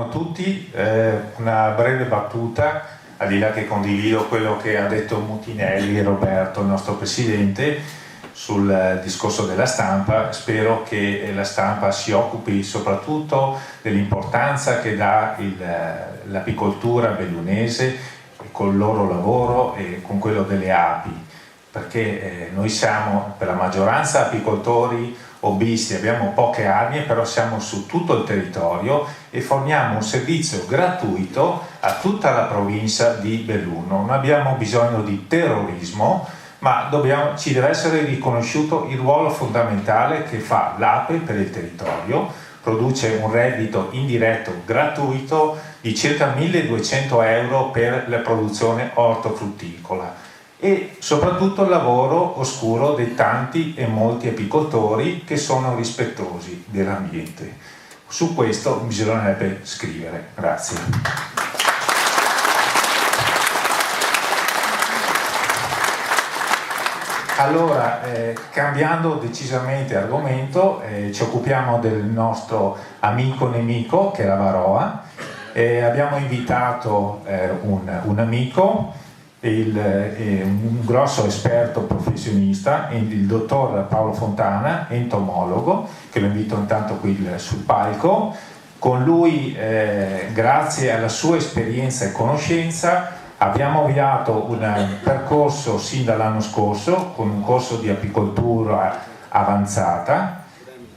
a tutti. Una breve battuta, al di là che condivido quello che ha detto Mutinelli e Roberto, il nostro presidente, sul discorso della stampa. Spero che la stampa si occupi soprattutto dell'importanza che dà l'apicoltura bellunese col loro lavoro e con quello delle api, perché noi siamo per la maggioranza apicoltori hobbisti, abbiamo poche arnie, però siamo su tutto il territorio e forniamo un servizio gratuito a tutta la provincia di Belluno. Non abbiamo bisogno di terrorismo, ma ci deve essere riconosciuto il ruolo fondamentale che fa l'APE per il territorio. Produce un reddito indiretto gratuito di circa 1.200 euro per la produzione ortofrutticola e soprattutto il lavoro oscuro dei tanti e molti apicoltori che sono rispettosi dell'ambiente. Su questo bisognerebbe scrivere. Grazie. Allora, cambiando decisamente argomento, ci occupiamo del nostro amico nemico che è la varroa. Abbiamo invitato un amico, un grosso esperto professionista, il dottor Paolo Fontana, entomologo, che lo invito intanto qui sul palco. Con lui, grazie alla sua esperienza e conoscenza, abbiamo avviato un percorso sin dall'anno scorso con un corso di apicoltura avanzata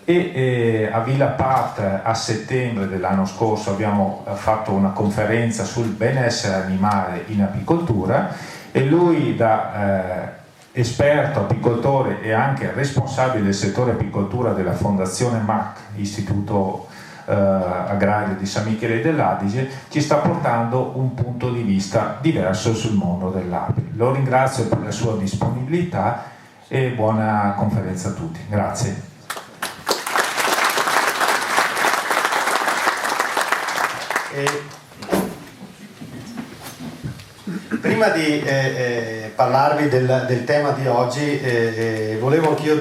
e a Villa Pat a settembre dell'anno scorso abbiamo fatto una conferenza sul benessere animale in apicoltura e lui da esperto apicoltore e anche responsabile del settore apicoltura della Fondazione MAC, Istituto Agrario di San Michele dell'Adige, ci sta portando un punto di vista diverso sul mondo dell'ape. Lo ringrazio per la sua disponibilità e buona conferenza a tutti. Grazie. Prima di parlarvi del tema di oggi, volevo anch'io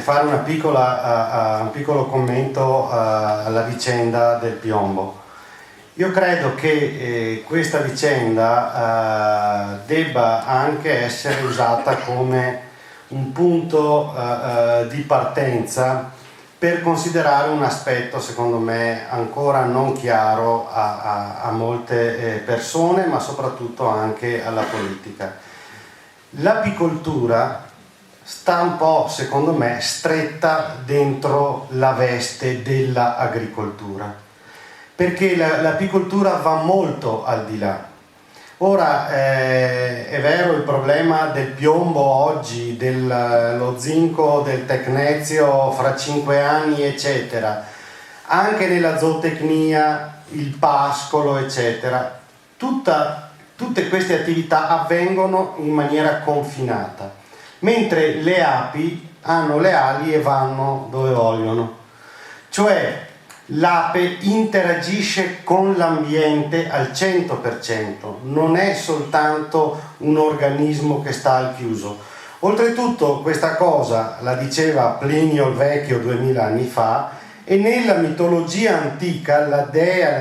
fare un piccolo commento alla vicenda del piombo. Io credo che questa vicenda debba anche essere usata come un punto di partenza per considerare un aspetto, secondo me, ancora non chiaro a molte persone, ma soprattutto anche alla politica. L'apicoltura sta un po', secondo me, stretta dentro la veste dell'agricoltura, perché l'apicoltura va molto al di là. Ora è vero il problema del piombo oggi, dello zinco, del tecnezio fra 5 anni eccetera, anche nella zootecnia, il pascolo eccetera, tutte queste attività avvengono in maniera confinata, mentre le api hanno le ali e vanno dove vogliono, cioè l'ape interagisce con l'ambiente al 100%, non è soltanto un organismo che sta al chiuso. Oltretutto questa cosa la diceva Plinio il Vecchio 2000 anni fa, e nella mitologia antica la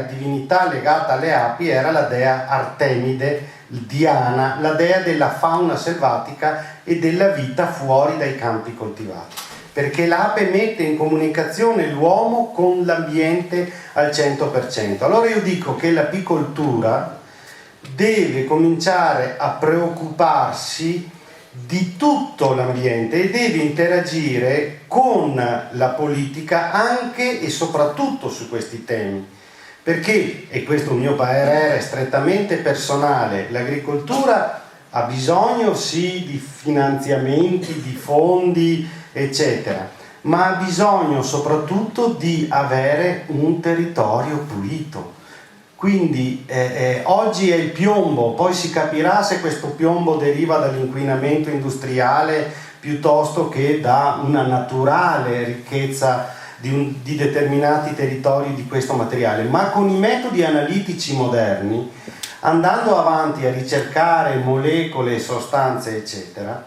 divinità legata alle api era la dea Artemide, Diana, la dea della fauna selvatica e della vita fuori dai campi coltivati, perché l'ape mette in comunicazione l'uomo con l'ambiente al 100%. Allora io dico che l'apicoltura deve cominciare a preoccuparsi di tutto l'ambiente e deve interagire con la politica anche e soprattutto su questi temi, perché, e questo è un mio parere strettamente personale, l'agricoltura ha bisogno sì di finanziamenti, di fondi eccetera, ma ha bisogno soprattutto di avere un territorio pulito. Quindi oggi è il piombo, poi si capirà se questo piombo deriva dall'inquinamento industriale piuttosto che da una naturale ricchezza di determinati territori di questo materiale, ma con i metodi analitici moderni, andando avanti a ricercare molecole, sostanze eccetera,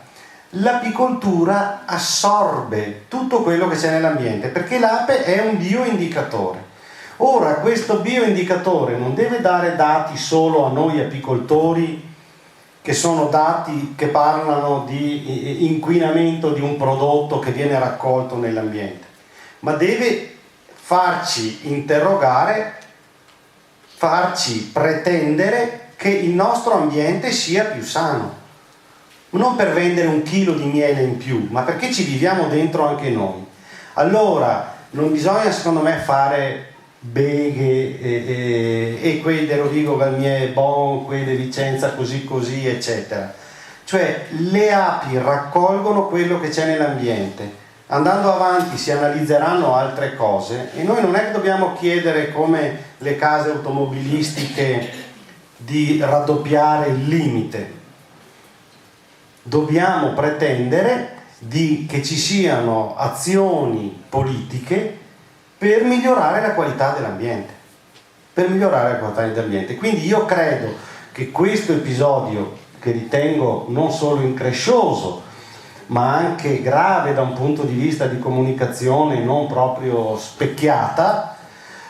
l'apicoltura assorbe tutto quello che c'è nell'ambiente, perché l'ape è un bioindicatore. Ora, questo bioindicatore non deve dare dati solo a noi apicoltori, che sono dati che parlano di inquinamento di un prodotto che viene raccolto nell'ambiente, ma deve farci interrogare, farci pretendere che il nostro ambiente sia più sano, non per vendere un chilo di miele in più, ma perché ci viviamo dentro anche noi. Allora non bisogna, secondo me, fare beghe e quel de Rodrigo Galmier bon, quel de Vicenza così così eccetera. Cioè le api raccolgono quello che c'è nell'ambiente, andando avanti si analizzeranno altre cose e noi non è che dobbiamo chiedere, come le case automobilistiche, di raddoppiare il limite. Dobbiamo pretendere che ci siano azioni politiche per migliorare la qualità dell'ambiente. Quindi io credo che questo episodio, che ritengo non solo increscioso, ma anche grave da un punto di vista di comunicazione non proprio specchiata,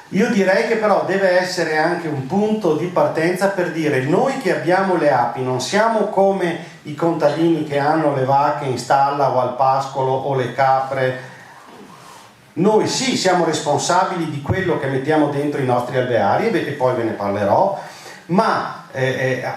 io direi che però deve essere anche un punto di partenza per dire: noi che abbiamo le api non siamo come i contadini che hanno le vacche in stalla o al pascolo o le capre. Noi sì siamo responsabili di quello che mettiamo dentro i nostri alveari, e poi ve ne parlerò, ma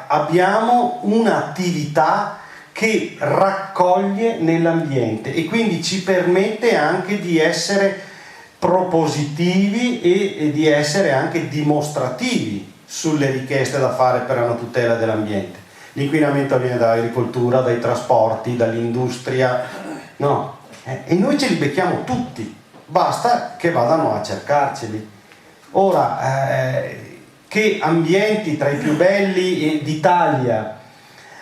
abbiamo un'attività che raccoglie nell'ambiente e quindi ci permette anche di essere propositivi e di essere anche dimostrativi sulle richieste da fare per una tutela dell'ambiente. L'inquinamento viene dall'agricoltura, dai trasporti, dall'industria, no? E noi ce li becchiamo tutti, basta che vadano a cercarceli. Ora, che ambienti tra i più belli d'Italia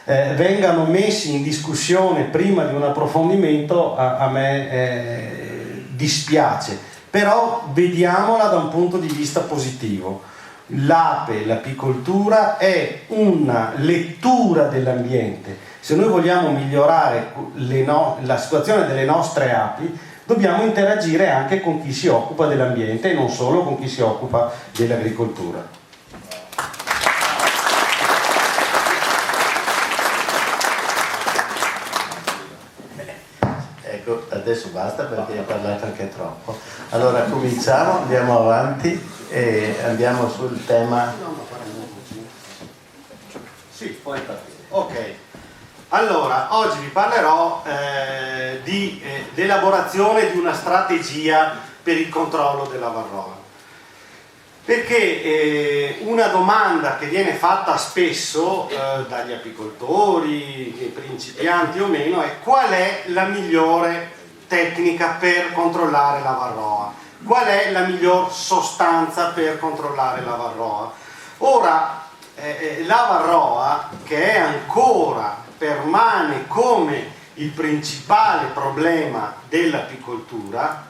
vengano messi in discussione prima di un approfondimento, a me dispiace. Però vediamola da un punto di vista positivo. L'ape, l'apicoltura è una lettura dell'ambiente. Se noi vogliamo migliorare la situazione delle nostre api, dobbiamo interagire anche con chi si occupa dell'ambiente e non solo con chi si occupa dell'agricoltura. Adesso basta perché hai parlato anche troppo. Allora cominciamo, andiamo avanti e andiamo sul tema. Sì, puoi partire. Ok. Allora, oggi vi parlerò di l'elaborazione di una strategia per il controllo della varroa. Perché una domanda che viene fatta spesso dagli apicoltori, principianti o meno, è: qual è la migliore tecnica per controllare la varroa? Qual è la miglior sostanza per controllare la varroa? Ora, la varroa, che è ancora, permane come il principale problema dell'apicoltura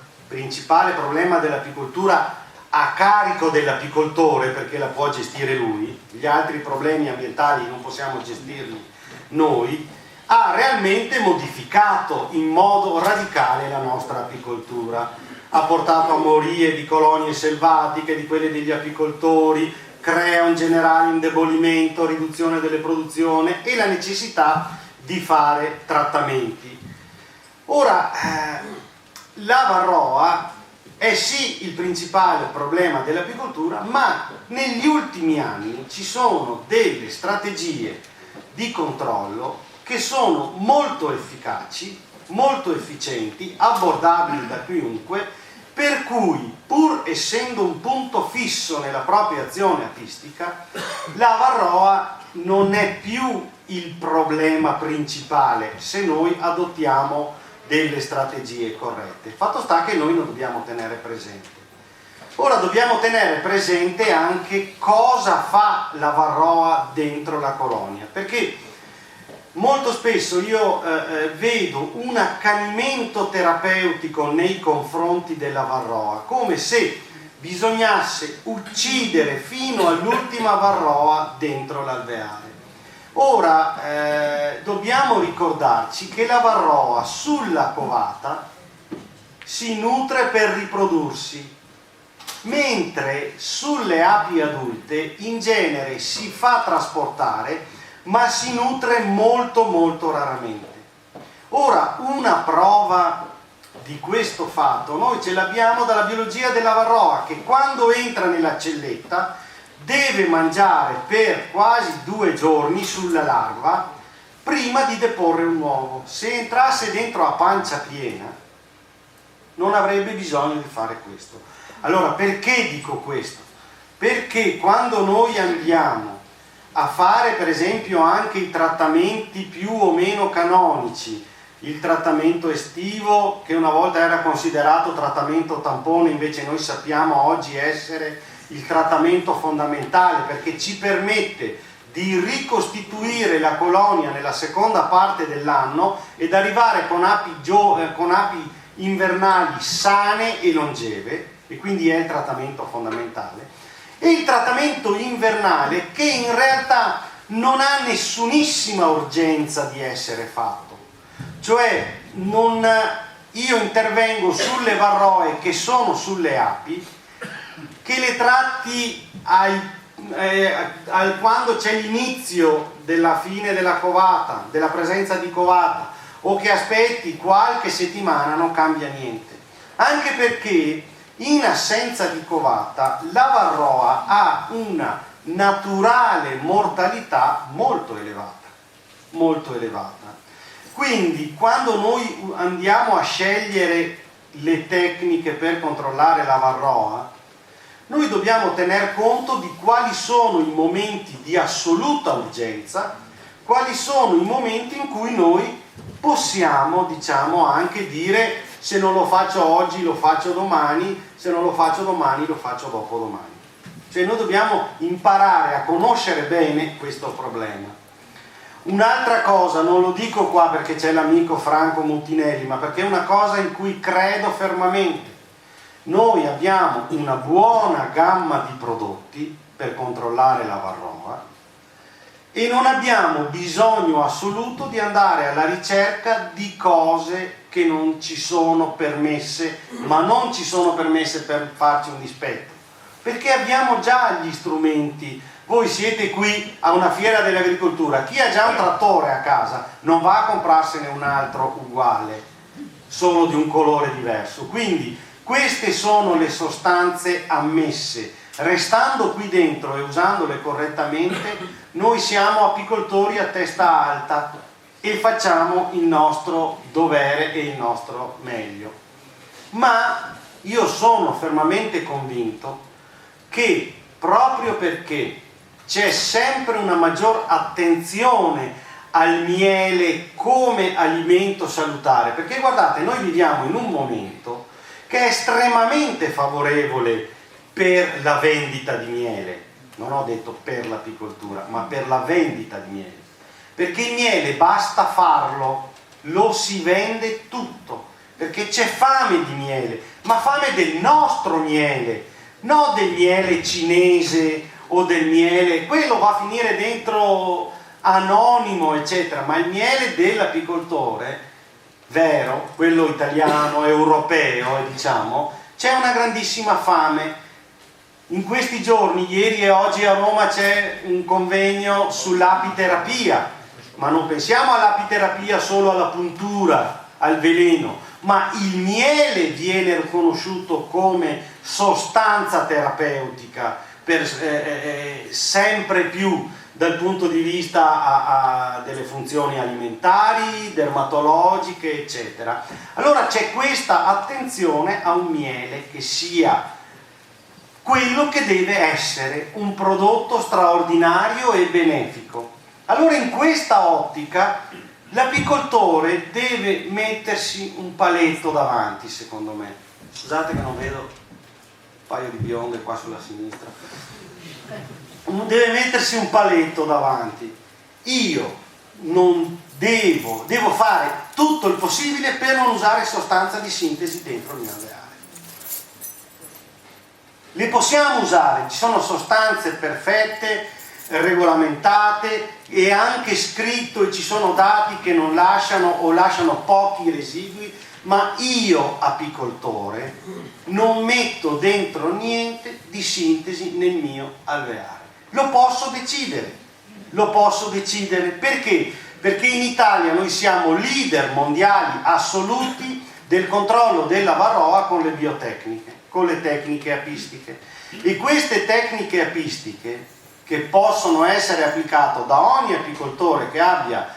a carico dell'apicoltore, perché la può gestire lui, gli altri problemi ambientali non possiamo gestirli noi, ha realmente modificato in modo radicale la nostra apicoltura. Ha portato a morie di colonie selvatiche, di quelle degli apicoltori, crea un generale indebolimento, riduzione delle produzioni e la necessità di fare trattamenti. Ora, la varroa è sì il principale problema dell'apicoltura, ma negli ultimi anni ci sono delle strategie di controllo che sono molto efficaci, molto efficienti, abbordabili da chiunque, per cui, pur essendo un punto fisso nella propria azione apistica, la varroa non è più il problema principale se noi adottiamo delle strategie corrette. Fatto sta che noi lo dobbiamo tenere presente. Ora dobbiamo tenere presente anche cosa fa la varroa dentro la colonia, perché molto spesso io vedo un accanimento terapeutico nei confronti della varroa, come se bisognasse uccidere fino all'ultima varroa dentro l'alveare. Ora dobbiamo ricordarci che la varroa sulla covata si nutre per riprodursi, mentre sulle api adulte in genere si fa trasportare, ma si nutre molto molto raramente. Ora, una prova di questo fatto noi ce l'abbiamo dalla biologia della varroa, che quando entra nella celletta deve mangiare per quasi 2 giorni sulla larva prima di deporre un uovo. Se entrasse dentro a pancia piena non avrebbe bisogno di fare questo. Allora, perché dico questo? Perché quando noi andiamo a fare per esempio anche i trattamenti più o meno canonici, il trattamento estivo, che una volta era considerato trattamento tampone, invece noi sappiamo oggi essere il trattamento fondamentale, perché ci permette di ricostituire la colonia nella seconda parte dell'anno ed arrivare con api invernali sane e longeve, e quindi è il trattamento fondamentale. E il trattamento invernale, che in realtà non ha nessunissima urgenza di essere fatto. Cioè io intervengo sulle varroe che sono sulle api, che le tratti quando c'è l'inizio della fine della covata, della presenza di covata, o che aspetti qualche settimana, non cambia niente. Anche perché in assenza di covata la varroa ha una naturale mortalità molto elevata, molto elevata. Quindi quando noi andiamo a scegliere le tecniche per controllare la varroa, noi dobbiamo tener conto di quali sono i momenti di assoluta urgenza, quali sono i momenti in cui noi possiamo, diciamo, anche dire: se non lo faccio oggi lo faccio domani, se non lo faccio domani lo faccio dopodomani. Cioè noi dobbiamo imparare a conoscere bene questo problema. Un'altra cosa, non lo dico qua perché c'è l'amico Franco Mutinelli, ma perché è una cosa in cui credo fermamente. Noi abbiamo una buona gamma di prodotti per controllare la varroa e non abbiamo bisogno assoluto di andare alla ricerca di cose che non ci sono permesse, ma non ci sono permesse per farci un dispetto, perché abbiamo già gli strumenti. Voi siete qui a una fiera dell'agricoltura, chi ha già un trattore a casa non va a comprarsene un altro uguale, solo di un colore diverso. Quindi queste sono le sostanze ammesse. Restando qui dentro e usandole correttamente, noi siamo apicoltori a testa alta e facciamo il nostro dovere e il nostro meglio. Ma io sono fermamente convinto che proprio perché c'è sempre una maggior attenzione al miele come alimento salutare, perché guardate, noi viviamo in un momento che è estremamente favorevole per la vendita di miele. Non ho detto per l'apicoltura, ma per la vendita di miele, perché il miele basta farlo, lo si vende tutto, perché c'è fame di miele, ma fame del nostro miele, non del miele cinese o del miele, quello va a finire dentro anonimo eccetera, ma il miele dell'apicoltore vero, quello italiano, europeo, diciamo, c'è una grandissima fame. In questi giorni, ieri e oggi a Roma, c'è un convegno sull'apiterapia, ma non pensiamo all'apiterapia solo alla puntura, al veleno, ma il miele viene riconosciuto come sostanza terapeutica sempre più dal punto di vista delle funzioni alimentari, dermatologiche, eccetera. Allora c'è questa attenzione a un miele che sia quello che deve essere un prodotto straordinario e benefico. Allora in questa ottica l'apicoltore deve mettersi un paletto davanti, secondo me. Scusate che non vedo un paio di bionde qua sulla sinistra. Deve mettersi un paletto davanti. Io non devo fare tutto il possibile per non usare sostanza di sintesi dentro il mio alveare. Le possiamo usare, ci sono sostanze perfette, regolamentate e anche scritto, e ci sono dati che non lasciano o lasciano pochi residui ma io apicoltore non metto dentro niente di sintesi nel mio alveare. Lo posso decidere, perché? Perché in Italia noi siamo leader mondiali assoluti del controllo della varroa con le biotecniche, con le tecniche apistiche. E queste tecniche apistiche, che possono essere applicate da ogni apicoltore che abbia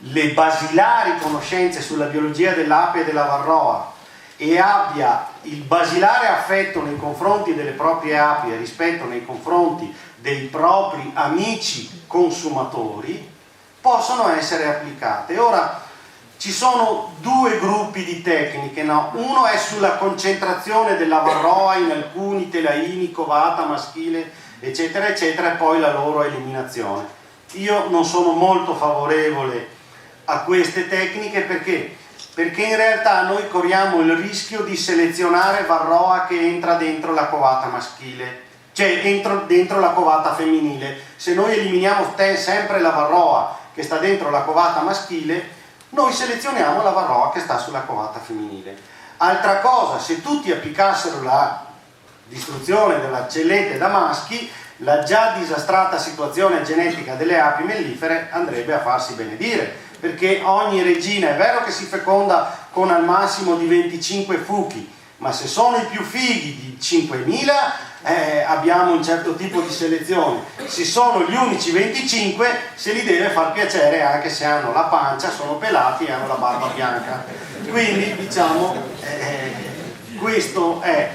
le basilari conoscenze sulla biologia dell'ape e della varroa e abbia il basilare affetto nei confronti delle proprie api e rispetto nei confronti dei propri amici consumatori, possono essere applicate. Ora, ci sono due gruppi di tecniche, no? Uno è sulla concentrazione della varroa in alcuni telaini, covata, maschile, eccetera, eccetera, e poi la loro eliminazione. Io non sono molto favorevole a queste tecniche perché in realtà noi corriamo il rischio di selezionare varroa che entra dentro la covata maschile, cioè dentro la covata femminile. Se noi eliminiamo sempre la varroa che sta dentro la covata maschile, noi selezioniamo la varroa che sta sulla covata femminile. Altra cosa, se tutti applicassero la distruzione della cellete da maschi, la già disastrata situazione genetica delle api mellifere andrebbe a farsi benedire, perché ogni regina è vero che si feconda con al massimo di 25 fuchi, ma se sono i più fighi di 5.000 abbiamo un certo tipo di selezione. Se sono gli unici 25 se li deve far piacere anche se hanno la pancia, sono pelati e hanno la barba bianca. Quindi diciamo questo è.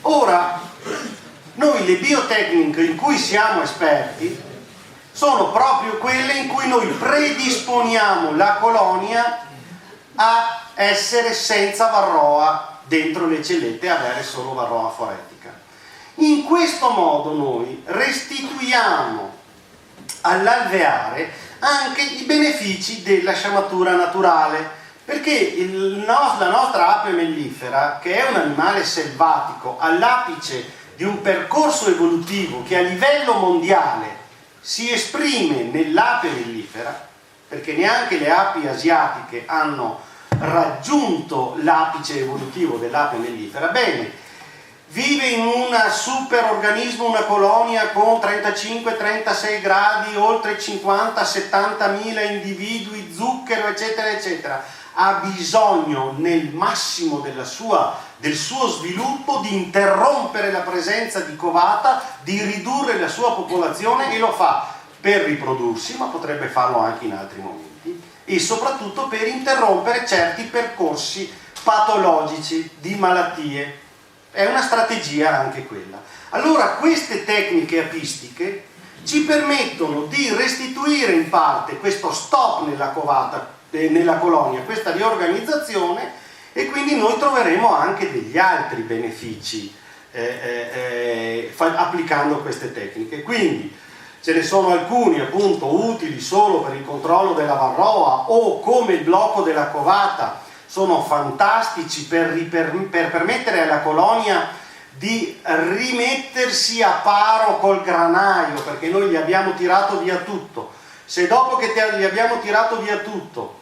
Ora, noi le biotecniche in cui siamo esperti sono proprio quelle in cui noi predisponiamo la colonia a essere senza varroa dentro le cellette e avere solo varroa foretica. In questo modo noi restituiamo all'alveare anche i benefici della sciamatura naturale, perché la nostra ape mellifera, che è un animale selvatico all'apice di un percorso evolutivo che a livello mondiale si esprime nell'ape mellifera, perché neanche le api asiatiche hanno raggiunto l'apice evolutivo dell'ape mellifera, bene, vive in un superorganismo, una colonia con 35-36 gradi, oltre 50-70 mila individui, zucchero, eccetera, eccetera. Ha bisogno nel massimo del suo sviluppo di interrompere la presenza di covata, di ridurre la sua popolazione, e lo fa per riprodursi, ma potrebbe farlo anche in altri momenti, e soprattutto per interrompere certi percorsi patologici di malattie. È una strategia anche quella. Allora queste tecniche apistiche ci permettono di restituire in parte questo stop nella covata, nella colonia, questa riorganizzazione, e quindi noi troveremo anche degli altri benefici applicando queste tecniche. Quindi ce ne sono alcuni appunto utili solo per il controllo della varroa, o come il blocco della covata sono fantastici per permettere alla colonia di rimettersi a paro col granaio, perché noi gli abbiamo tirato via tutto. Se dopo che gli abbiamo tirato via tutto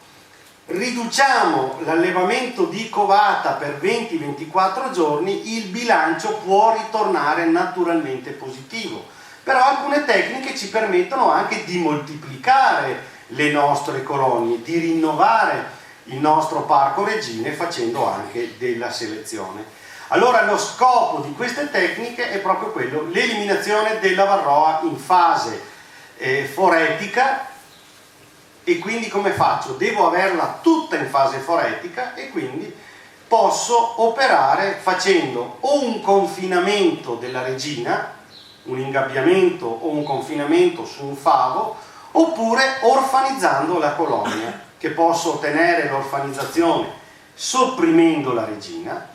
riduciamo l'allevamento di covata per 20-24 giorni, il bilancio può ritornare naturalmente positivo. Però alcune tecniche ci permettono anche di moltiplicare le nostre colonie, di rinnovare il nostro parco regine facendo anche della selezione. Allora lo scopo di queste tecniche è proprio quello, l'eliminazione della varroa in fase foretica. E quindi come faccio? Devo averla tutta in fase foretica, e quindi posso operare facendo o un confinamento della regina, un ingabbiamento o un confinamento su un favo, oppure orfanizzando la colonia, che posso ottenere l'orfanizzazione sopprimendo la regina,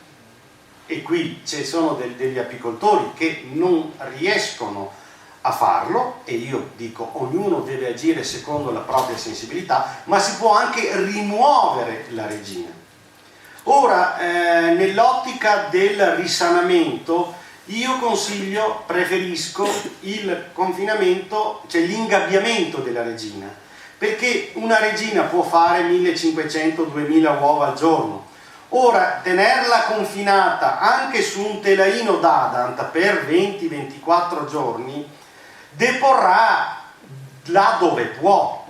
e qui ci sono degli apicoltori che non riescono a farlo, e io dico ognuno deve agire secondo la propria sensibilità, ma si può anche rimuovere la regina. Ora, nell'ottica del risanamento, io preferisco il confinamento, cioè l'ingabbiamento della regina, perché una regina può fare 1500-2000 uova al giorno, Ora, tenerla confinata anche su un telaino d'Adant per 20-24 giorni deporrà là dove può,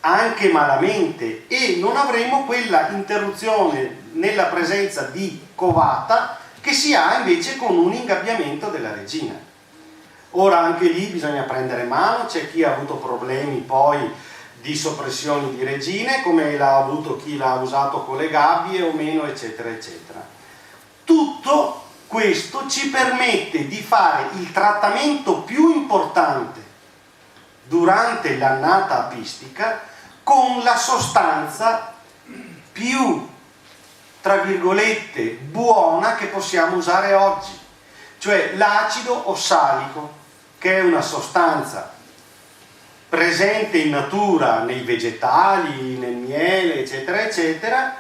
anche malamente, e non avremo quella interruzione nella presenza di covata che si ha invece con un ingabbiamento della regina. Ora anche lì bisogna prendere mano, c'è chi ha avuto problemi poi di soppressioni di regine, come l'ha avuto chi l'ha usato con le gabbie o meno, eccetera, eccetera. Tutto questo ci permette di fare il trattamento più importante durante l'annata apistica con la sostanza più, tra virgolette, buona che possiamo usare oggi, cioè l'acido ossalico, che è una sostanza presente in natura nei vegetali, nel miele, eccetera, eccetera,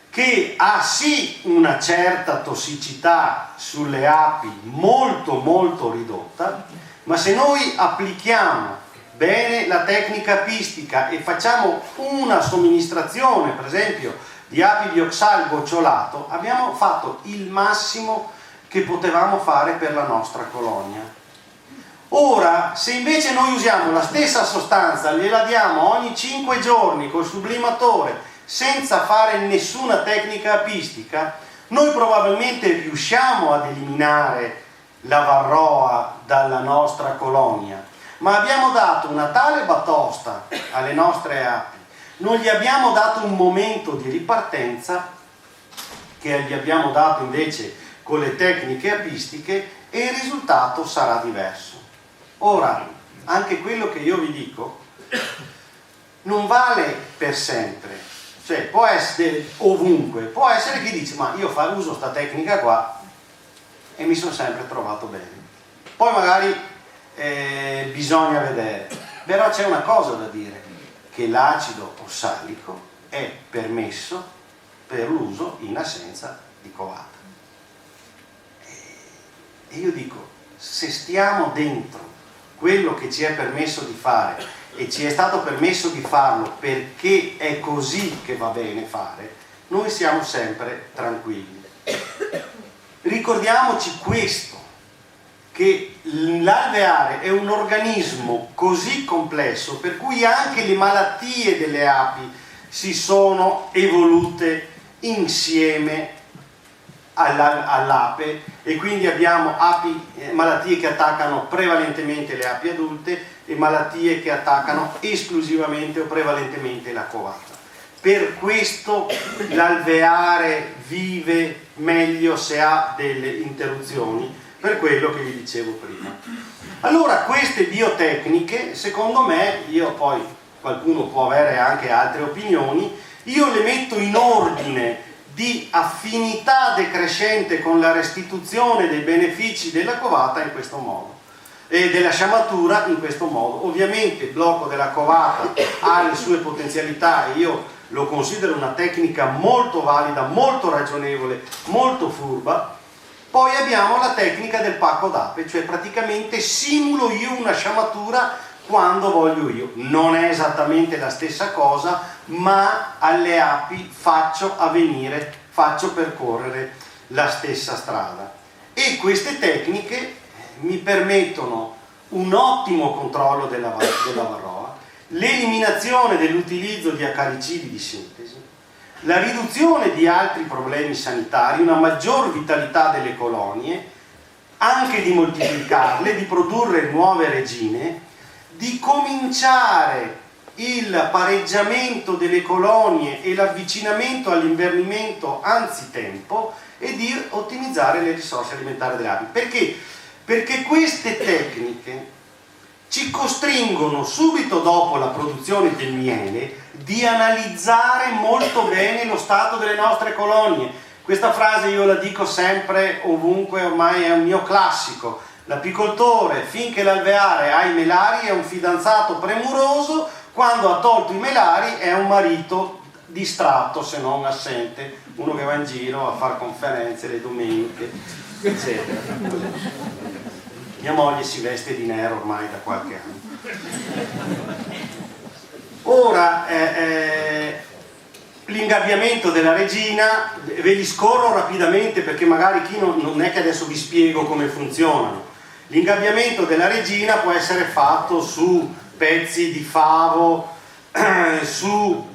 che ha sì una certa tossicità sulle api molto molto ridotta, ma se noi applichiamo bene la tecnica apistica e facciamo una somministrazione, per esempio, di api di oxal gocciolato, abbiamo fatto il massimo che potevamo fare per la nostra colonia. Ora, se invece noi usiamo la stessa sostanza, gliela diamo ogni 5 giorni col sublimatore, senza fare nessuna tecnica apistica, noi probabilmente riusciamo ad eliminare la varroa dalla nostra colonia, ma abbiamo dato una tale batosta alle nostre api, non gli abbiamo dato un momento di ripartenza che gli abbiamo dato invece con le tecniche apistiche, e il risultato sarà diverso. Ora, anche quello che io vi dico non vale per sempre, cioè può essere ovunque, può essere chi dice ma io uso questa tecnica qua e mi sono sempre trovato bene, poi magari bisogna vedere, però c'è una cosa da dire, che l'acido ossalico è permesso per l'uso in assenza di covata, e io dico, se stiamo dentro quello che ci è permesso di fare, e ci è stato permesso di farlo perché è così che va bene fare, noi siamo sempre tranquilli. Ricordiamoci questo, che l'alveare è un organismo così complesso per cui anche le malattie delle api si sono evolute insieme all'ape, e quindi abbiamo malattie che attaccano prevalentemente le api adulte e malattie che attaccano esclusivamente o prevalentemente la covata. Per questo l'alveare vive meglio se ha delle interruzioni, per quello che vi dicevo prima. Allora queste biotecniche, secondo me, poi qualcuno può avere anche altre opinioni, io le metto in ordine di affinità decrescente con la restituzione dei benefici della covata in questo modo, e della sciamatura in questo modo. Ovviamente il blocco della covata ha le sue potenzialità e io lo considero una tecnica molto valida, molto ragionevole, molto furba. Poi abbiamo la tecnica del pacco d'ape, cioè praticamente simulo io una sciamatura quando voglio io. Non è esattamente la stessa cosa, ma alle api faccio percorrere la stessa strada. E queste tecniche mi permettono un ottimo controllo della varroa, l'eliminazione dell'utilizzo di acaricidi di sintesi, la riduzione di altri problemi sanitari, una maggior vitalità delle colonie, anche di moltiplicarle, di produrre nuove regine, di cominciare il pareggiamento delle colonie e l'avvicinamento all'invernimento anzitempo, e di ottimizzare le risorse alimentari delle api. Perché? Perché queste tecniche ci costringono subito dopo la produzione del miele di analizzare molto bene lo stato delle nostre colonie. Questa frase io la dico sempre, ovunque, ormai è un mio classico. L'apicoltore, finché l'alveare ha i melari, è un fidanzato premuroso, quando ha tolto i melari è un marito distratto, se non assente, uno che va in giro a fare conferenze le domeniche, eccetera. Mia moglie si veste di nero ormai da qualche anno. Ora, L'ingabbiamento della regina, ve li scorro rapidamente perché magari chi non è che adesso vi spiego come funzionano. L'ingabbiamento della regina può essere fatto su pezzi di favo, su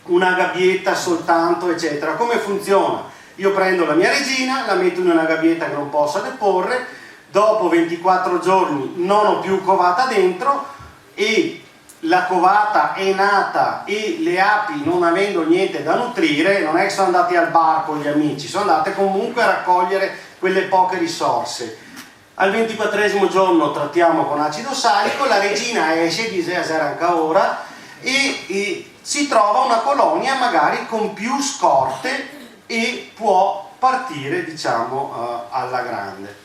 una gabbietta soltanto, eccetera. Come funziona? Io prendo la mia regina, la metto in una gabbietta che non possa deporre, dopo 24 giorni non ho più covata dentro e la covata è nata e le api, non avendo niente da nutrire, non è che sono andati al bar con gli amici, sono andate comunque a raccogliere quelle poche risorse. Al 24esimo giorno trattiamo con acido salico, la regina esce di anche ora e si trova una colonia magari con più scorte e può partire, diciamo, alla grande.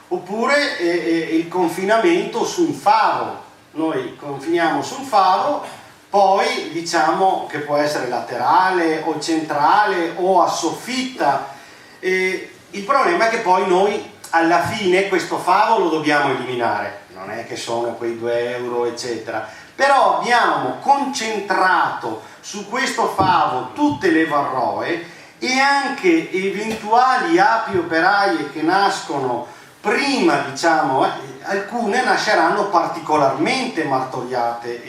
Oppure il confinamento su un favo. Noi confiniamo su un favo, poi diciamo che può essere laterale o centrale o a soffitta. Il problema è che poi noi alla fine questo favo lo dobbiamo eliminare, non è che sono quei 2 euro eccetera, però abbiamo concentrato su questo favo tutte le varroe e anche eventuali api operaie che nascono prima, diciamo, alcune nasceranno particolarmente martoriate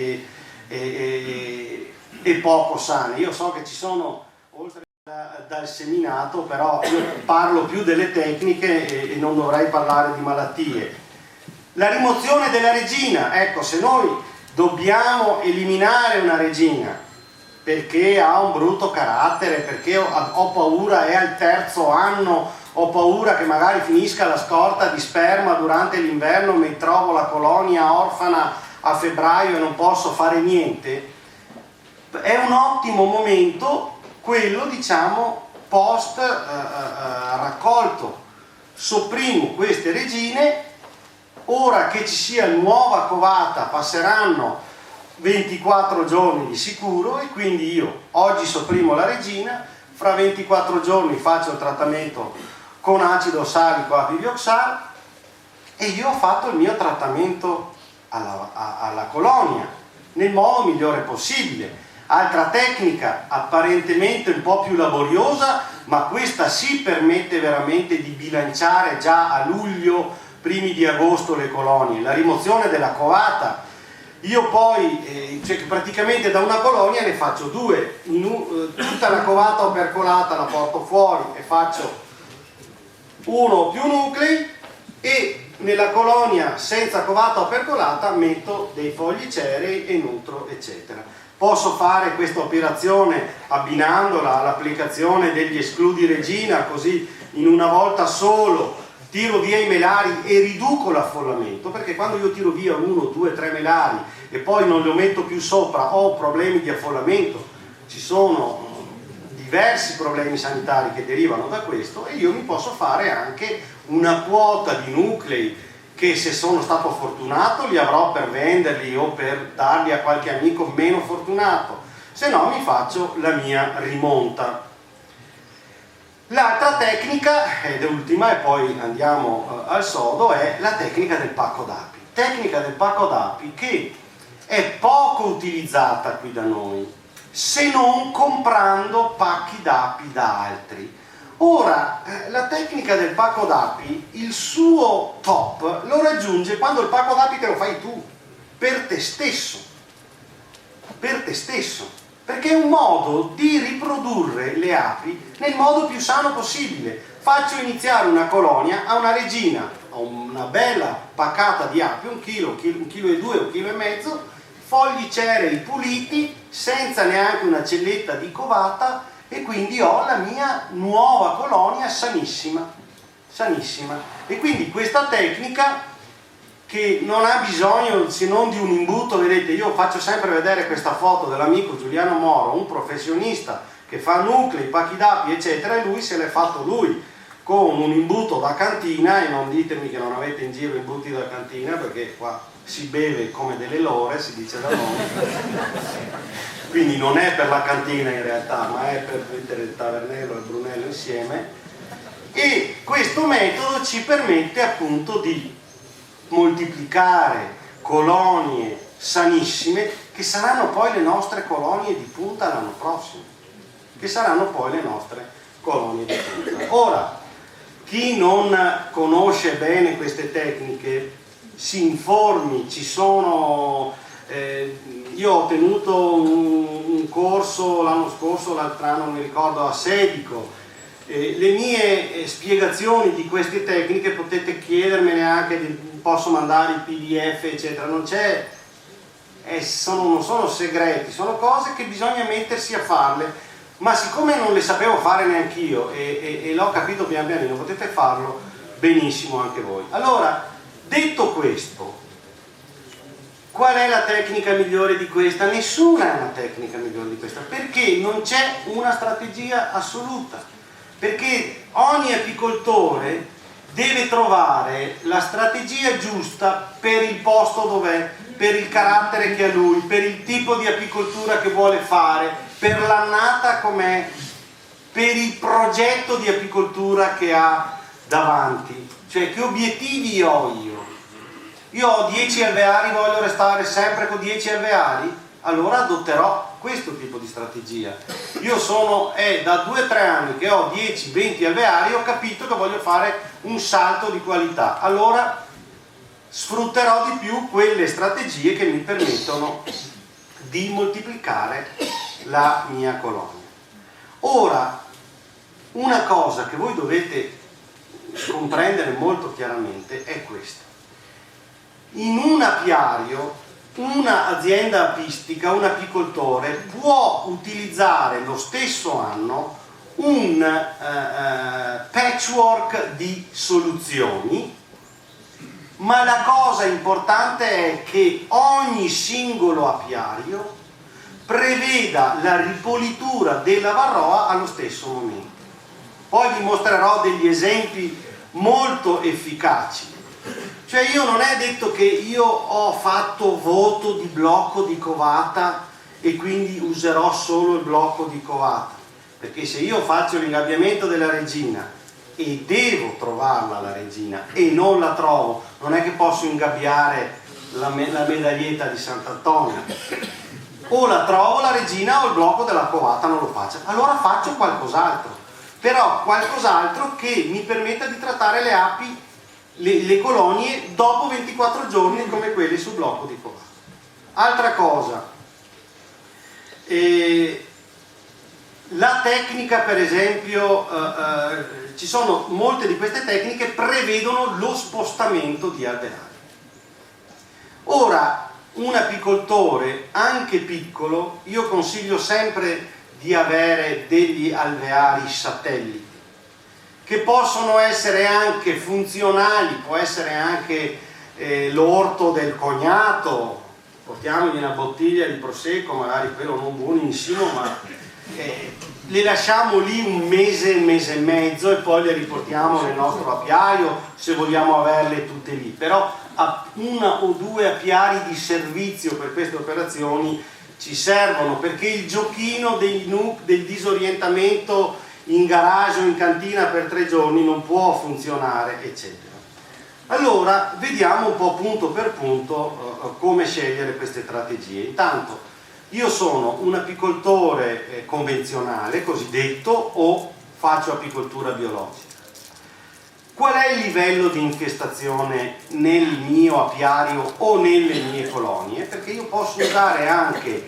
e poco sane. Io so che ci sono, oltre dal seminato, però io parlo più delle tecniche e non dovrei parlare di malattie. La rimozione della regina, ecco, se noi dobbiamo eliminare una regina perché ha un brutto carattere, perché ho paura, è al 3° anno, ho paura che magari finisca la scorta di sperma durante l'inverno, mi trovo la colonia orfana a febbraio e non posso fare niente, è un ottimo momento quello, diciamo, post raccolto. Sopprimo queste regine, ora che ci sia nuova covata passeranno 24 giorni di sicuro e quindi io oggi sopprimo la regina, fra 24 giorni faccio il trattamento con acido salico apivioxal e io ho fatto il mio trattamento alla colonia nel modo migliore possibile. Altra tecnica apparentemente un po' più laboriosa, ma questa sì permette veramente di bilanciare già a luglio, primi di agosto le colonie, la rimozione della covata. Io poi, cioè praticamente da una colonia ne faccio 2, tutta la covata opercolata la porto fuori e faccio 1 o più nuclei e nella colonia senza covata opercolata metto dei fogli cerei e nutro, eccetera. Posso fare questa operazione abbinandola all'applicazione degli escludi regina, così in una volta solo tiro via i melari e riduco l'affollamento, perché quando io tiro via 1, 2, 3 melari e poi non lo metto più sopra ho problemi di affollamento, ci sono diversi problemi sanitari che derivano da questo e io mi posso fare anche una quota di nuclei che se sono stato fortunato li avrò per venderli o per darli a qualche amico meno fortunato, se no mi faccio la mia rimonta. L'altra tecnica, ed ultima e poi andiamo al sodo, è la tecnica del pacco d'api. Tecnica del pacco d'api che è poco utilizzata qui da noi, se non comprando pacchi d'api da altri. Ora, la tecnica del pacco d'api, il suo top lo raggiunge quando il pacco d'api te lo fai tu, per te stesso, perché è un modo di riprodurre le api nel modo più sano possibile. Faccio iniziare una colonia a una regina, a una bella paccata di api, 1 chilo, 1,2 kg, 1,5 kg, fogli cerei puliti, senza neanche una celletta di covata, e quindi ho la mia nuova colonia sanissima, sanissima. E quindi questa tecnica, che non ha bisogno se non di un imbuto, vedete, io faccio sempre vedere questa foto dell'amico Giuliano Moro, un professionista che fa nuclei, pacchi d'api eccetera, e lui se l'è fatto lui con un imbuto da cantina, e non ditemi che non avete in giro imbuti da cantina, perché qua si beve come delle lore, si dice da noi. Quindi non è per la cantina in realtà, ma è per mettere il tavernello e il Brunello insieme. E questo metodo ci permette appunto di moltiplicare colonie sanissime che saranno poi le nostre colonie di punta l'anno prossimo. che saranno poi le nostre colonie di punta. Ora, chi non conosce bene queste tecniche si informi, ci sono... io ho tenuto un corso l'anno scorso, l'altro anno non mi ricordo, a Sedico. Le mie spiegazioni di queste tecniche potete chiedermene anche, posso mandare il PDF eccetera, non c'è, non sono segreti, sono cose che bisogna mettersi a farle, ma siccome non le sapevo fare neanch'io e l'ho capito pian pianino, potete farlo benissimo anche voi. Allora, detto questo, qual è la tecnica migliore di questa? Nessuna è una tecnica migliore di questa, perché non c'è una strategia assoluta, perché ogni apicoltore deve trovare la strategia giusta per il posto dov'è, per il carattere che ha lui, per il tipo di apicoltura che vuole fare, per l'annata com'è, per il progetto di apicoltura che ha davanti, cioè che obiettivi ho io. Io ho 10 alveari, voglio restare sempre con 10 alveari? Allora adotterò questo tipo di strategia. Io è da 2-3 anni che ho 10-20 alveari, ho capito che voglio fare un salto di qualità. Allora sfrutterò di più quelle strategie che mi permettono di moltiplicare la mia colonia. Ora, una cosa che voi dovete comprendere molto chiaramente è questa. In un apiario, un'azienda apistica, un apicoltore può utilizzare lo stesso anno un patchwork di soluzioni, ma la cosa importante è che ogni singolo apiario preveda la ripulitura della varroa allo stesso momento. Poi vi mostrerò degli esempi molto efficaci. Cioè io non è detto che io ho fatto voto di blocco di covata e quindi userò solo il blocco di covata, perché se io faccio l'ingabbiamento della regina e devo trovarla la regina e non la trovo, non è che posso ingabbiare la medaglietta di Sant'Antonio, o la trovo la regina o il blocco della covata non lo faccio, allora faccio qualcos'altro, però qualcos'altro che mi permetta di trattare le api, le colonie dopo 24 giorni come quelle sul blocco di covata. Altra cosa, la tecnica per esempio, ci sono molte di queste tecniche prevedono lo spostamento di alveari. Ora, un apicoltore anche piccolo, io consiglio sempre di avere degli alveari satelliti che possono essere anche funzionali, può essere anche l'orto del cognato, portiamogli una bottiglia di prosecco, magari quello non buonissimo, ma le lasciamo lì un mese e mezzo e poi le riportiamo nel nostro apiario se vogliamo averle tutte lì, però a 1 o 2 apiari di servizio per queste operazioni ci servono, perché il giochino del disorientamento in garage o in cantina per 3 giorni non può funzionare, eccetera. Allora vediamo un po' punto per punto come scegliere queste strategie. Intanto io sono un apicoltore convenzionale, cosiddetto, o faccio apicoltura biologica. Qual è il livello di infestazione nel mio apiario o nelle mie colonie? Perché io posso usare anche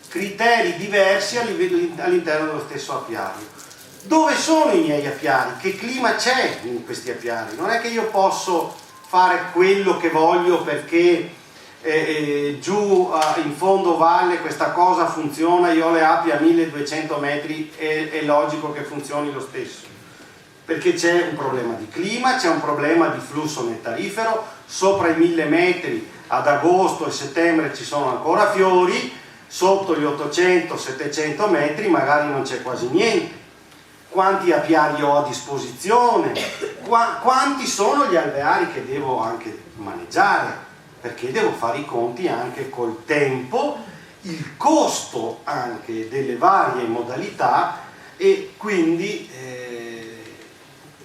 criteri diversi all'interno dello stesso apiario. Dove sono i miei apiari? Che clima c'è in questi apiari? Non è che io posso fare quello che voglio perché giù in fondo valle questa cosa funziona, io ho le api a 1200 metri, è logico che funzioni lo stesso, perché c'è un problema di clima, c'è un problema di flusso nettarifero, sopra i 1000 metri ad agosto e settembre ci sono ancora fiori, sotto gli 800-700 metri magari non c'è quasi niente. Quanti apiari ho a disposizione, quanti sono gli alveari che devo anche maneggiare, perché devo fare i conti anche col tempo, il costo anche delle varie modalità, e quindi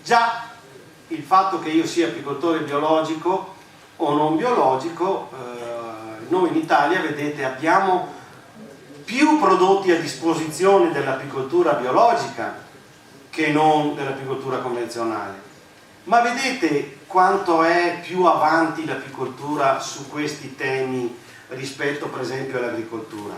già il fatto che io sia apicoltore biologico o non biologico, noi in Italia, vedete, abbiamo più prodotti a disposizione dell'apicoltura biologica che non dell'apicoltura convenzionale. Ma vedete quanto è più avanti l'apicoltura su questi temi rispetto per esempio all'agricoltura?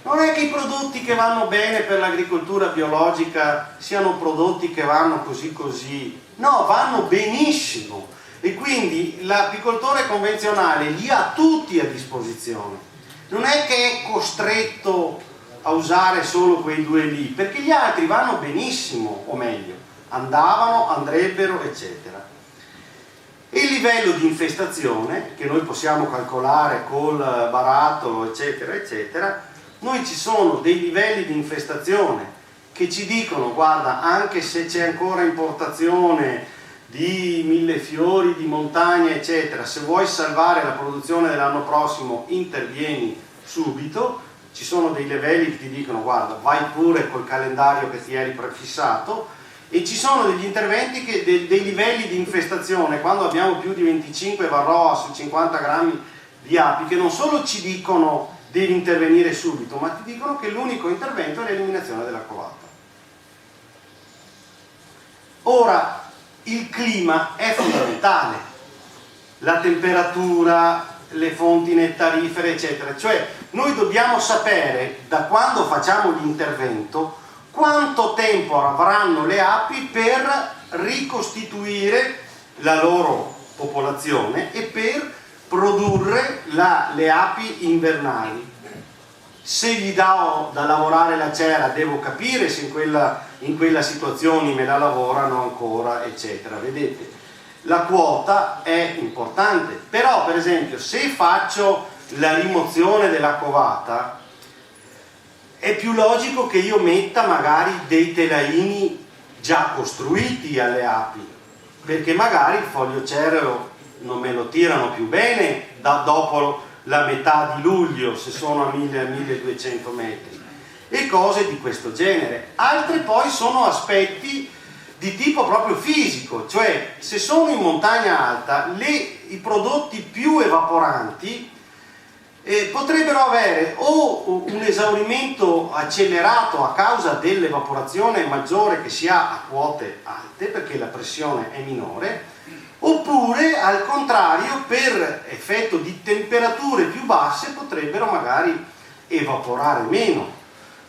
Non è che i prodotti che vanno bene per l'agricoltura biologica siano prodotti che vanno così così, no, vanno benissimo, e quindi l'apicoltore convenzionale li ha tutti a disposizione, non è che è costretto a usare solo quei due lì, perché gli altri vanno benissimo, o meglio, andavano, andrebbero, eccetera. E il livello di infestazione, che noi possiamo calcolare col barattolo, eccetera, eccetera, noi ci sono dei livelli di infestazione che ci dicono, guarda, anche se c'è ancora importazione di millefiori, di montagna, eccetera, se vuoi salvare la produzione dell'anno prossimo intervieni subito. Ci sono dei livelli che ti dicono, guarda, vai pure col calendario che ti eri prefissato, e ci sono degli interventi dei livelli di infestazione, quando abbiamo più di 25 varroa su 50 grammi di api, che non solo ci dicono devi intervenire subito, ma ti dicono che l'unico intervento è l'eliminazione della covata. Ora, il clima è fondamentale, la temperatura, le fonti nettarifere, eccetera, cioè noi dobbiamo sapere da quando facciamo l'intervento quanto tempo avranno le api per ricostituire la loro popolazione e per produrre le api invernali. Se gli do da lavorare la cera devo capire se in quella situazione me la lavorano ancora, eccetera. Vedete, la quota è importante, però per esempio se faccio la rimozione della covata è più logico che io metta magari dei telaini già costruiti alle api, perché magari il foglio cereo non me lo tirano più bene dopo la metà di luglio, se sono a 1000-1200 metri, e cose di questo genere. Altre poi sono aspetti di tipo proprio fisico, cioè se sono in montagna alta i prodotti più evaporanti potrebbero avere o un esaurimento accelerato a causa dell'evaporazione maggiore che si ha a quote alte, perché la pressione è minore, oppure al contrario per effetto di temperature più basse potrebbero magari evaporare meno.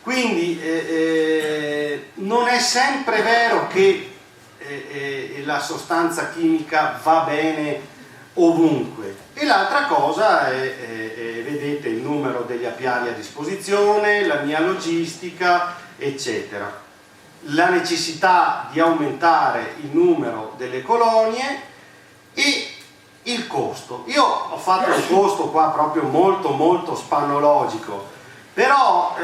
Quindi non è sempre vero che la sostanza chimica va bene ovunque. E l'altra cosa è, vedete, il numero degli apiari a disposizione, la mia logistica, eccetera. La necessità di aumentare il numero delle colonie e il costo. Io ho fatto un costo qua proprio molto molto spannologico, però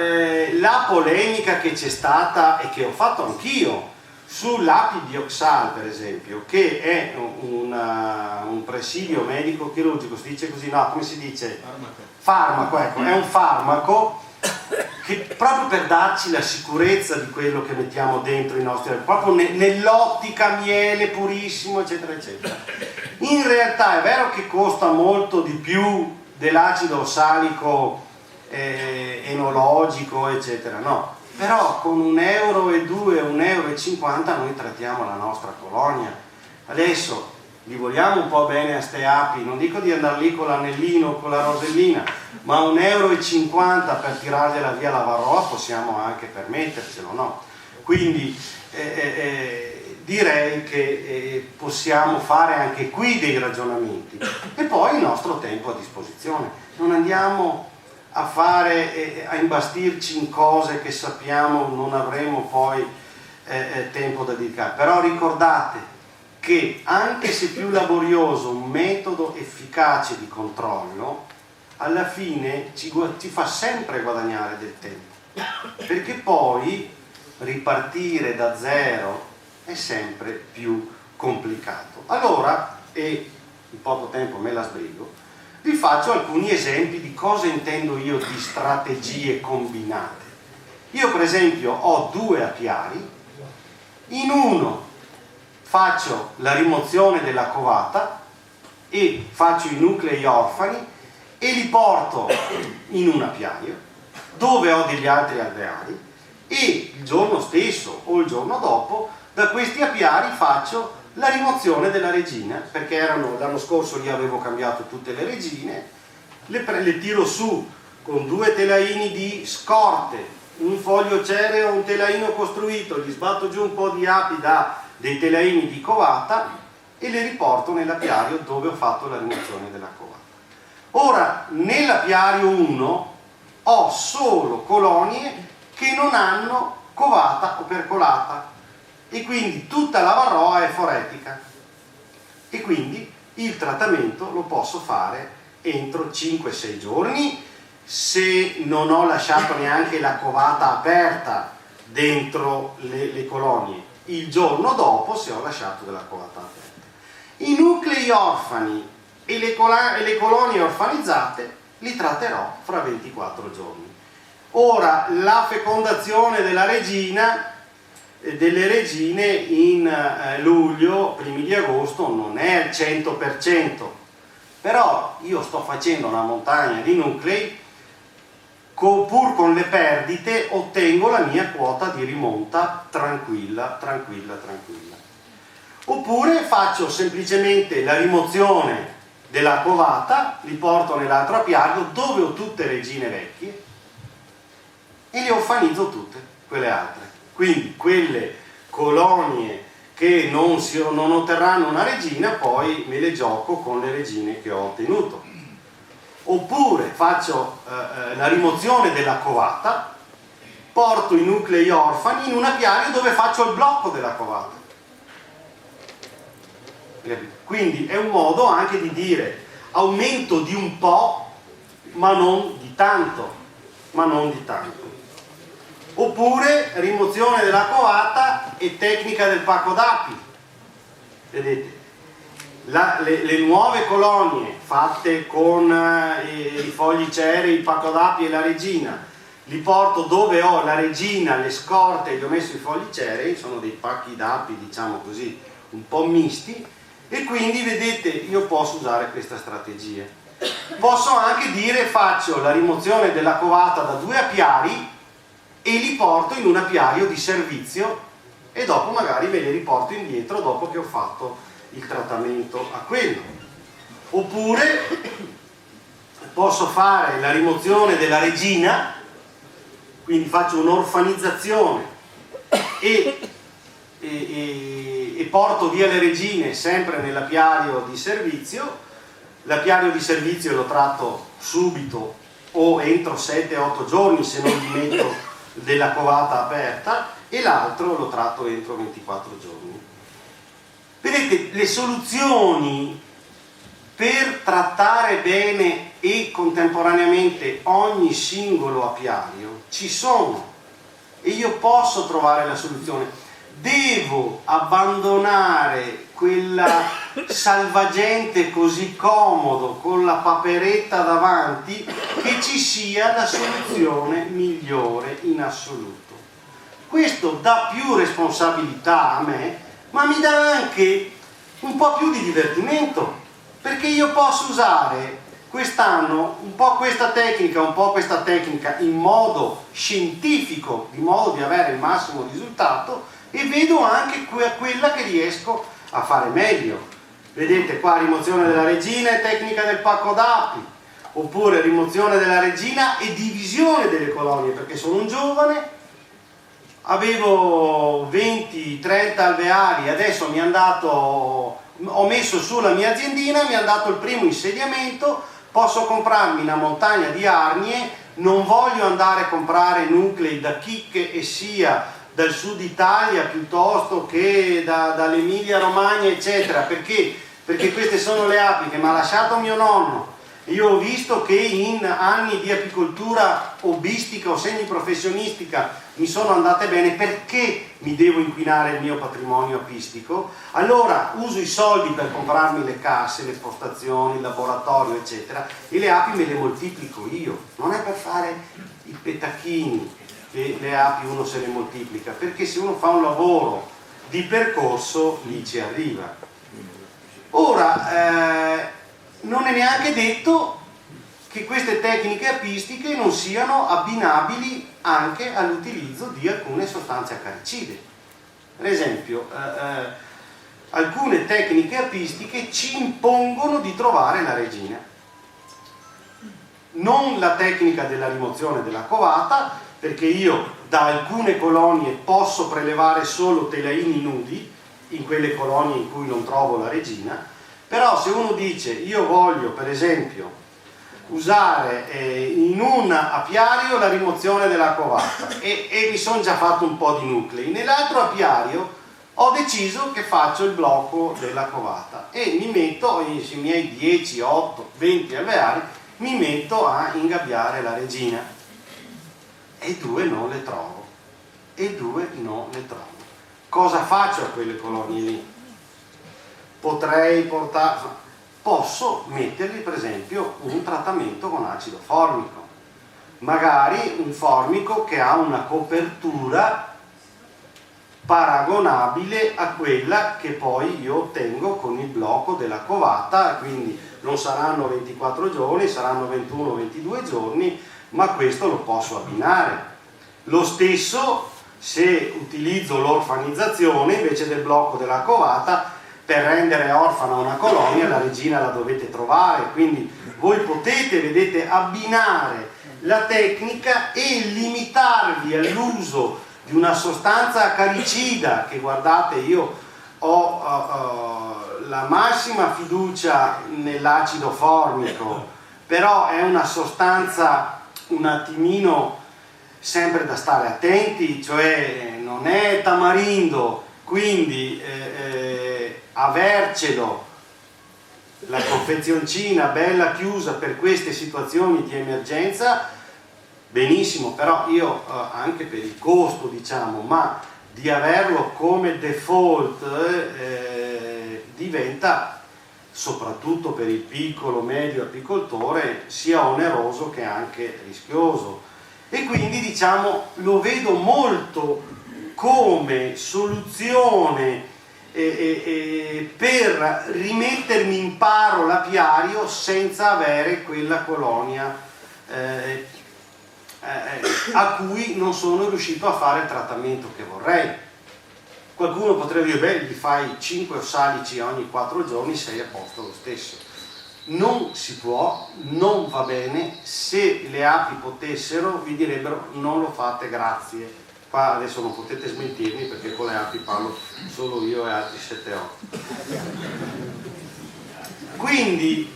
la polemica che c'è stata e che ho fatto anch'io sull'apidioxal, per esempio, che è un presidio medico-chirurgico, si dice così, no, come si dice? Farmaco, ecco, è un farmaco che proprio per darci la sicurezza di quello che mettiamo dentro i nostri, proprio nell'ottica miele purissimo, eccetera, eccetera. In realtà è vero che costa molto di più dell'acido ossalico enologico, eccetera, no? Però con €1, €1,50 noi trattiamo la nostra colonia. Adesso li vogliamo un po' bene a ste api, non dico di andare lì con l'anellino o con la rosellina, ma €1,50 per tirargliela via la varroa possiamo anche permettercelo, no? Quindi direi che possiamo fare anche qui dei ragionamenti. E poi il nostro tempo a disposizione. Non andiamo a imbastirci in cose che sappiamo non avremo poi tempo da dedicare. Però ricordate che anche se più laborioso un metodo efficace di controllo, alla fine ci fa sempre guadagnare del tempo, perché poi ripartire da zero è sempre più complicato. Allora, e in poco tempo me la sbrigo, vi faccio alcuni esempi di cosa intendo io di strategie combinate. Io per esempio ho 2 apiari, in uno faccio la rimozione della covata e faccio i nuclei orfani e li porto in un apiario, dove ho degli altri alveari, e il giorno stesso o il giorno dopo da questi apiari faccio la rimozione della regina, perché l'anno scorso lì avevo cambiato tutte le regine, le tiro su con 2 telaini di scorte, un foglio cereo, un telaino costruito, gli sbatto giù un po' di api da dei telaini di covata e le riporto nell'apiario dove ho fatto la rimozione della covata. Ora, nell'apiario 1 ho solo colonie che non hanno covata o percolata, e quindi tutta la varroa è foretica, e quindi il trattamento lo posso fare entro 5-6 giorni se non ho lasciato neanche la covata aperta dentro le colonie, il giorno dopo se ho lasciato della covata aperta. I nuclei orfani e le colonie orfanizzate li tratterò fra 24 giorni. Ora, la fecondazione delle regine in luglio, primi di agosto, non è al 100%, però io sto facendo una montagna di nuclei, pur con le perdite ottengo la mia quota di rimonta tranquilla. Oppure faccio semplicemente la rimozione della covata, li porto nell'altro apiario dove ho tutte regine vecchie e le orfanizzo tutte quelle altre. Quindi quelle colonie che non otterranno una regina poi me le gioco con le regine che ho ottenuto. Oppure faccio la rimozione della covata, porto i nuclei orfani in un apiario dove faccio il blocco della covata. Quindi è un modo anche di dire aumento di un po' ma non di tanto. Oppure rimozione della covata e tecnica del pacco d'api. Vedete, le nuove colonie fatte con i fogli cerei, il pacco d'api e la regina, li porto dove ho la regina, le scorte e gli ho messo i fogli cerei, sono dei pacchi d'api, diciamo così, un po' misti, e quindi vedete io posso usare questa strategia. Posso anche dire faccio la rimozione della covata da 2 apiari e li porto in un apiario di servizio e dopo magari me li riporto indietro dopo che ho fatto il trattamento a quello. Oppure posso fare la rimozione della regina, quindi faccio un'orfanizzazione e porto via le regine sempre nell'apiario di servizio. L'apiario di servizio lo tratto subito o entro 7-8 giorni se non gli metto della covata aperta, e l'altro lo tratto entro 24 giorni. Vedete, le soluzioni per trattare bene e contemporaneamente ogni singolo apiario ci sono e io posso trovare la soluzione. Devo abbandonare quella salvagente così comodo con la paperetta davanti che ci sia la soluzione migliore in assoluto. Questo dà più responsabilità a me, ma mi dà anche un po' più di divertimento, perché io posso usare quest'anno un po' questa tecnica, un po' questa tecnica in modo scientifico, di modo di avere il massimo risultato, e vedo anche quella che riesco a fare meglio. Vedete qua, rimozione della regina e tecnica del pacco d'api, oppure rimozione della regina e divisione delle colonie, perché sono un giovane, avevo 20-30 alveari, adesso ho messo su la mia aziendina, mi è andato il primo insediamento, posso comprarmi una montagna di arnie, non voglio andare a comprare nuclei da chicche e sia dal sud Italia piuttosto che dall'Emilia Romagna eccetera, perché queste sono le api che mi ha lasciato mio nonno. Io ho visto che in anni di apicoltura hobbistica o semiprofessionistica mi sono andate bene, perché mi devo inquinare il mio patrimonio apistico? Allora uso i soldi per comprarmi le casse, le postazioni, il laboratorio eccetera, e le api me le moltiplico io, non è per fare i petacchini che le api uno se le moltiplica, perché se uno fa un lavoro di percorso lì ci arriva. Ora non è neanche detto che queste tecniche apistiche non siano abbinabili anche all'utilizzo di alcune sostanze acaricide. Per esempio, alcune tecniche apistiche ci impongono di trovare la regina. Non la tecnica della rimozione della covata, perché io da alcune colonie posso prelevare solo telaini nudi, in quelle colonie in cui non trovo la regina, però se uno dice io voglio per esempio usare in un apiario la rimozione della covata e mi sono già fatto un po' di nuclei, nell'altro apiario ho deciso che faccio il blocco della covata e mi metto, sui miei 10, 8, 20 alveari, mi metto a ingabbiare la regina e due non le trovo. Cosa faccio a quelle colonie lì? Posso mettergli per esempio un trattamento con acido formico, magari un formico che ha una copertura paragonabile a quella che poi io ottengo con il blocco della covata, quindi non saranno 24 giorni, saranno 21-22 giorni, ma questo lo posso abbinare. Lo stesso se utilizzo l'orfanizzazione invece del blocco della covata. Per rendere orfana una colonia la regina la dovete trovare, quindi voi potete, vedete, abbinare la tecnica e limitarvi all'uso di una sostanza acaricida che, guardate, io ho la massima fiducia nell'acido formico, però è una sostanza un attimino sempre da stare attenti, cioè non è tamarindo, quindi avercelo la confezioncina bella chiusa per queste situazioni di emergenza, benissimo, però io anche per il costo, diciamo, ma di averlo come default diventa, soprattutto per il piccolo medio apicoltore, sia oneroso che anche rischioso, e quindi diciamo lo vedo molto come soluzione per rimettermi in paro l'apiario senza avere quella colonia a cui non sono riuscito a fare il trattamento che vorrei. Qualcuno potrebbe dire, beh, gli fai 5 ossalici ogni 4 giorni, sei a posto lo stesso. Non si può, non va bene. Se le api potessero vi direbbero non lo fate, grazie. Qua adesso non potete smentirmi perché con le api parlo solo io e altri 7-8. Quindi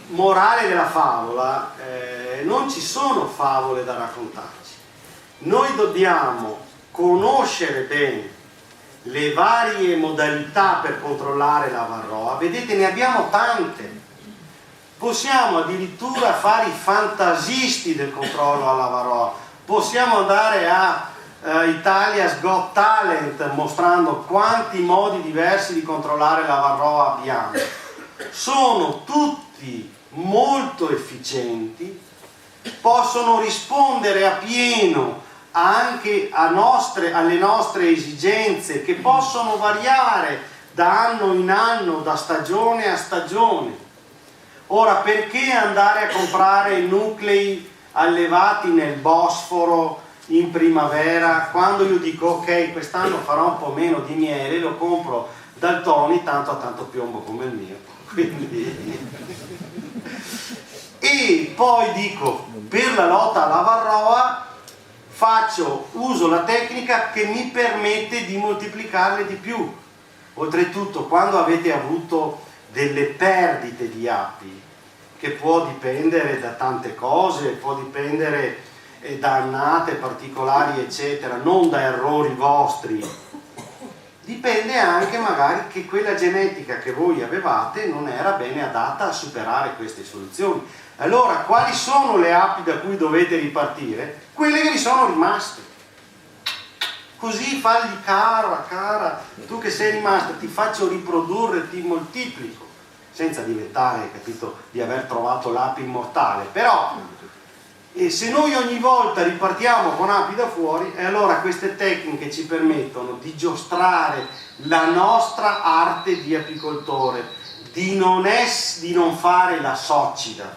morale della favola, non ci sono favole da raccontarci. Noi dobbiamo conoscere bene le varie modalità per controllare la varroa. Vedete, ne abbiamo tante. Possiamo addirittura fare i fantasisti del controllo alla varroa. Possiamo andare a Italia's Got Talent mostrando quanti modi diversi di controllare la varroa abbiamo. Sono tutti molto efficienti, possono rispondere a pieno anche alle nostre esigenze, che possono variare da anno in anno, da stagione a stagione. Ora, perché andare a comprare nuclei allevati nel Bosforo in primavera, quando io dico ok, quest'anno farò un po' meno di miele, lo compro dal Tony, tanto ha tanto piombo come il mio. Quindi... e poi dico, per la lotta alla varroa uso la tecnica che mi permette di moltiplicarle di più. Oltretutto, quando avete avuto delle perdite di api, che può dipendere da tante cose, può dipendere da annate particolari eccetera, non da errori vostri, dipende anche magari che quella genetica che voi avevate non era bene adatta a superare queste soluzioni. Allora, quali sono le api da cui dovete ripartire? Quelle che vi sono rimaste. Così fagli cara, tu che sei rimasta, ti faccio riprodurre, ti moltiplico, senza diventare, capito, di aver trovato l'api immortale. Però, se noi ogni volta ripartiamo con api da fuori, e allora queste tecniche ci permettono di giostrare la nostra arte di apicoltore, di non fare la soccida,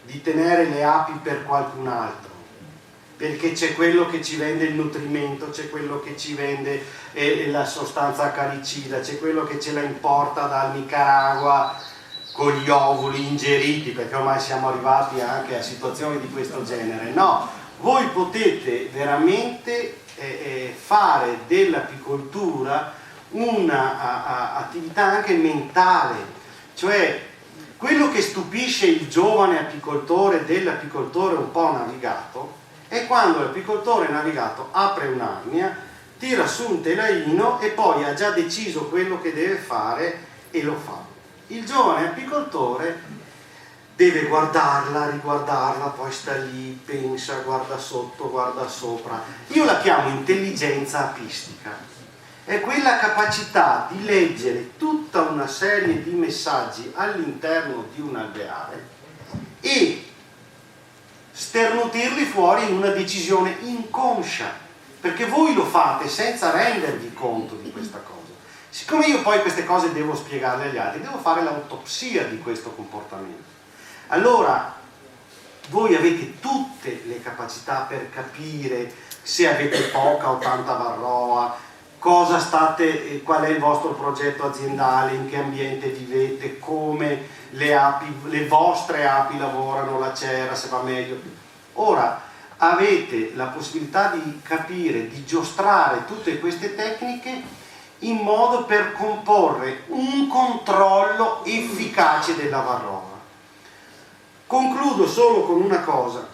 di tenere le api per qualcun altro, perché c'è quello che ci vende il nutrimento, c'è quello che ci vende la sostanza acaricida, c'è quello che ce la importa dal Nicaragua con gli ovuli ingeriti, perché ormai siamo arrivati anche a situazioni di questo genere. No, voi potete veramente fare dell'apicoltura un'attività anche mentale, cioè quello che stupisce il giovane apicoltore dell'apicoltore un po' navigato è quando l'apicoltore navigato apre un'arnia, tira su un telaino e poi ha già deciso quello che deve fare e lo fa. Il giovane apicoltore deve guardarla, riguardarla, poi sta lì, pensa, guarda sotto, guarda sopra. Io la chiamo intelligenza apistica. È quella capacità di leggere tutta una serie di messaggi all'interno di un alveare e sternutirli fuori in una decisione inconscia, perché voi lo fate senza rendervi conto di questa cosa. Siccome io poi queste cose devo spiegarle agli altri, devo fare l'autopsia di questo comportamento. Allora, voi avete tutte le capacità per capire se avete poca o tanta varroa, qual è il vostro progetto aziendale, in che ambiente vivete, come le vostre api lavorano, la cera, se va meglio. Ora avete la possibilità di capire, di giostrare tutte queste tecniche in modo per comporre un controllo efficace della varroa. Concludo solo con una cosa.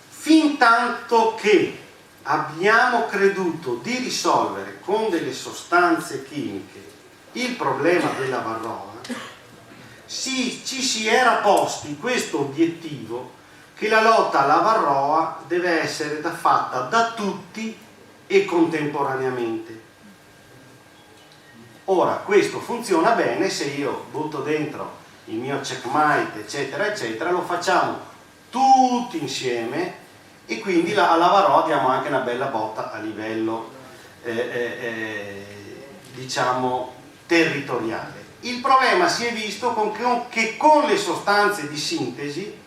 Fin tanto che abbiamo creduto di risolvere con delle sostanze chimiche il problema della varroa, ci si era posti questo obiettivo, che la lotta alla varroa deve essere fatta da tutti e contemporaneamente. Ora, questo funziona bene se io butto dentro il mio checkmate, eccetera, eccetera, lo facciamo tutti insieme e quindi alla varroa diamo anche una bella botta a livello, diciamo, territoriale. Il problema si è visto che con le sostanze di sintesi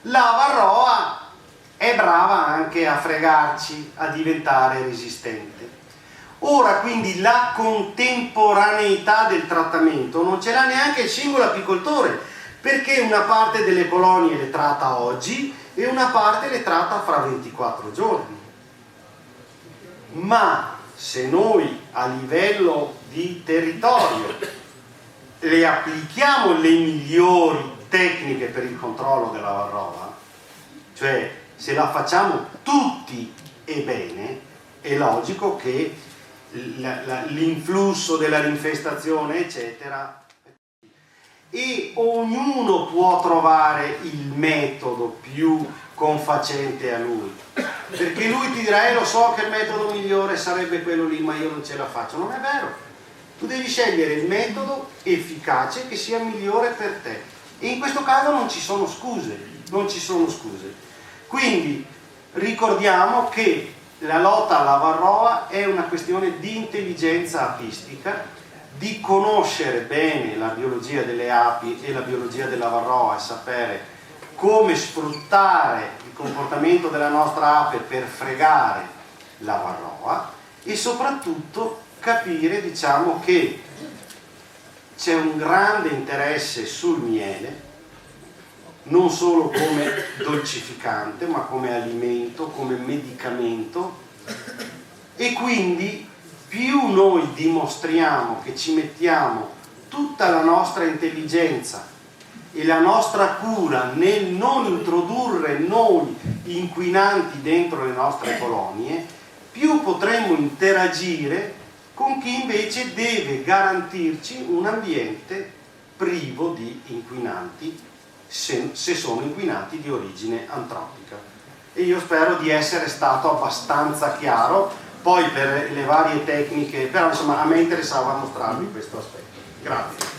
la varroa è brava anche a fregarci, a diventare resistente. Ora quindi la contemporaneità del trattamento non ce l'ha neanche il singolo apicoltore, perché una parte delle colonie le tratta oggi e una parte le tratta fra 24 giorni. Ma se noi a livello di territorio le applichiamo le migliori tecniche per il controllo della varroa, cioè se la facciamo tutti e bene, è logico che l'influsso della rinfestazione, eccetera, e ognuno può trovare il metodo più confacente a lui, perché lui ti dirà lo so che il metodo migliore sarebbe quello lì, ma io non ce la faccio. Non è vero, tu devi scegliere il metodo efficace che sia migliore per te, e in questo caso non ci sono scuse, non ci sono scuse. Quindi ricordiamo che la lotta alla varroa è una questione di intelligenza apistica, di conoscere bene la biologia delle api e la biologia della varroa e sapere come sfruttare il comportamento della nostra ape per fregare la varroa, e soprattutto capire, diciamo, che c'è un grande interesse sul miele, non solo come dolcificante ma come alimento, come medicamento, e quindi più noi dimostriamo che ci mettiamo tutta la nostra intelligenza e la nostra cura nel non introdurre noi inquinanti dentro le nostre colonie, più potremo interagire con chi invece deve garantirci un ambiente privo di inquinanti, se sono inquinanti di origine antropica. E io spero di essere stato abbastanza chiaro. Poi per le varie tecniche, però insomma a me interessava mostrarvi questo aspetto. Grazie.